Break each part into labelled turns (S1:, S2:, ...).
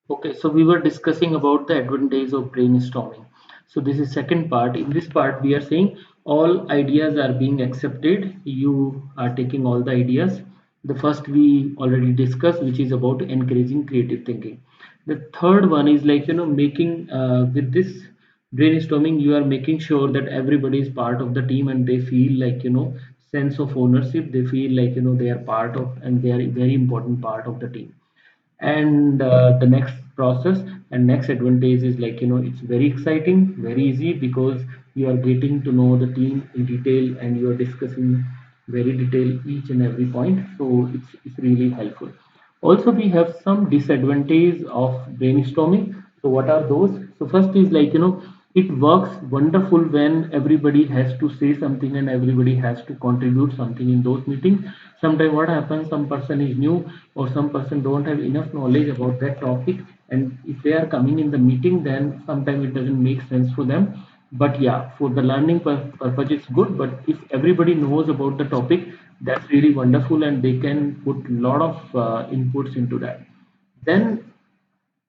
S1: Okay, so we were discussing about the advantage of brainstorming. So this is second part. In this part, we are saying all ideas are being accepted. You are taking all the ideas. The first we already discussed, which is about encouraging creative thinking. The third one is like making with this brainstorming, you are making sure that everybody is part of the team and they feel like sense of ownership. They feel like they are part of and they are a very important part of the team. And the next process and next advantage is like it's very exciting, very easy, because you are getting to know the team in detail and you are discussing very detail each and every point, so it's really helpful. Also, we have some disadvantage of brainstorming. So what are those? So first is like it works wonderful when everybody has to say something and everybody has to contribute something in those meetings. Sometimes what happens, some person is new or some person don't have enough knowledge about that topic, and if they are coming in the meeting, then sometimes it doesn't make sense for them. But yeah, for the learning purpose it's good, but if everybody knows about the topic, that's really wonderful and they can put a lot of inputs into that. Then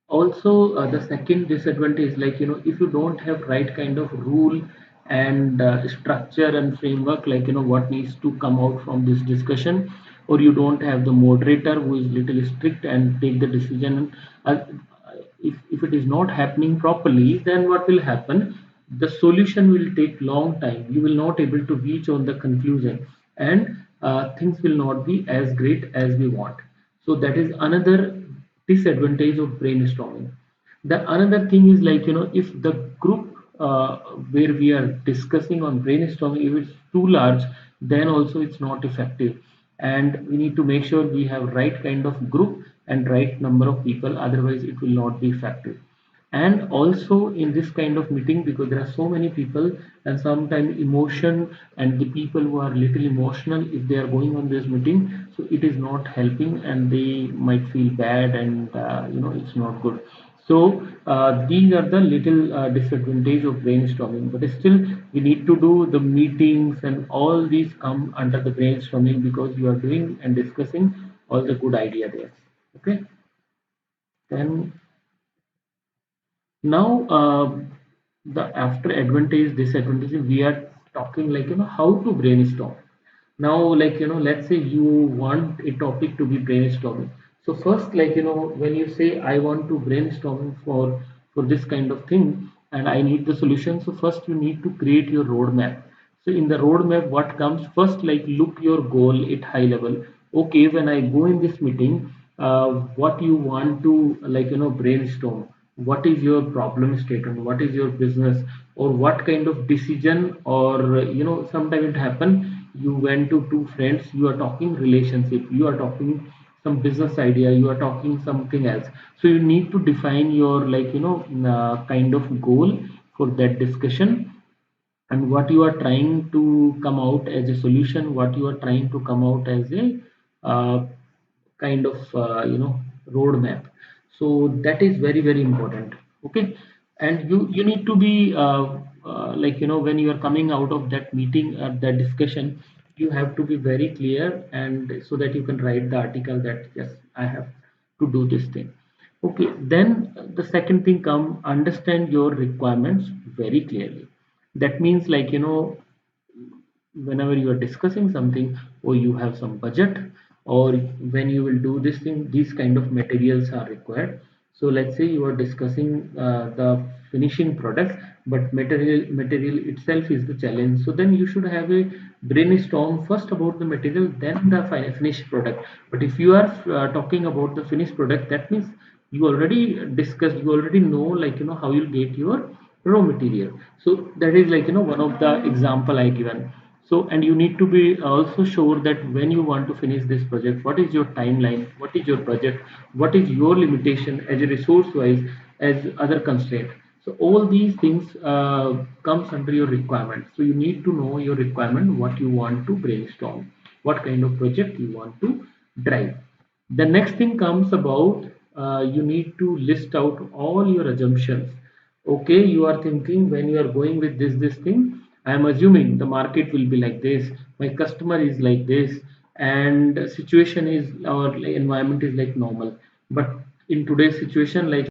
S1: also the second disadvantage is like if you don't have right kind of rule and structure and framework, like what needs to come out from this discussion, or you don't have the moderator who is little strict and take the decision, uh, if it is not happening properly, then what will happen, the solution will take long time, you will not able to reach on the conclusion, and things will not be as great as we want. So that is another disadvantage of brainstorming. The another thing is like if the group where we are discussing on brainstorming, if it's too large, then also it's not effective, and we need to make sure we have right kind of group and right number of people, otherwise it will not be effective. And also in this kind of meeting, because there are so many people and sometimes emotion, and the people who are little emotional, if they are going on this meeting, so it is not helping and they might feel bad, and it's not good. So these are the little disadvantage of brainstorming, but still we need to do the meetings, and all these come under the brainstorming because you are doing and discussing all the good idea there. Okay, then now, the after advantage, disadvantage, we are talking like how to brainstorm. Now, like let's say you want a topic to be brainstorming. So first, like when you say I want to brainstorm for this kind of thing, and I need the solution. So first, you need to create your roadmap. So in the roadmap, what comes first, like look your goal at high level. Okay, when I go in this meeting, what you want to like brainstorm, what is your problem statement, what is your business, or what kind of decision, or sometimes it happen, you went to two friends, you are talking relationship, you are talking some business idea, you are talking something else. So you need to define your like kind of goal for that discussion, and what you are trying to come out as a solution, what you are trying to come out as a uh, kind of roadmap. So that is very very important. Okay, and you need to be like when you are coming out of that meeting or that discussion, you have to be very clear, and so that you can write the article that yes, I have to do this thing. Okay, then the second thing come, understand your requirements very clearly. That means like whenever you are discussing something, or you have some budget, or when you will do this thing, these kind of materials are required. So let's say you are discussing the finishing product, but material itself is the challenge. So then you should have a brainstorm first about the material, then the finished product. But if you are talking about the finished product, that means you already discussed, you already know like how you'll get your raw material. So that is like one of the example I given. So, and you need to be also sure that when you want to finish this project, what is your timeline, what is your budget, what is your limitation as a resource wise, as other constraint. So all these things comes under your requirement. So you need to know your requirement, what you want to brainstorm, what kind of project you want to drive. The next thing comes about, you need to list out all your assumptions. Okay, you are thinking when you are going with this thing, I am assuming the market will be like this, my customer is like this, and situation is, our environment is like normal. But in today's situation, like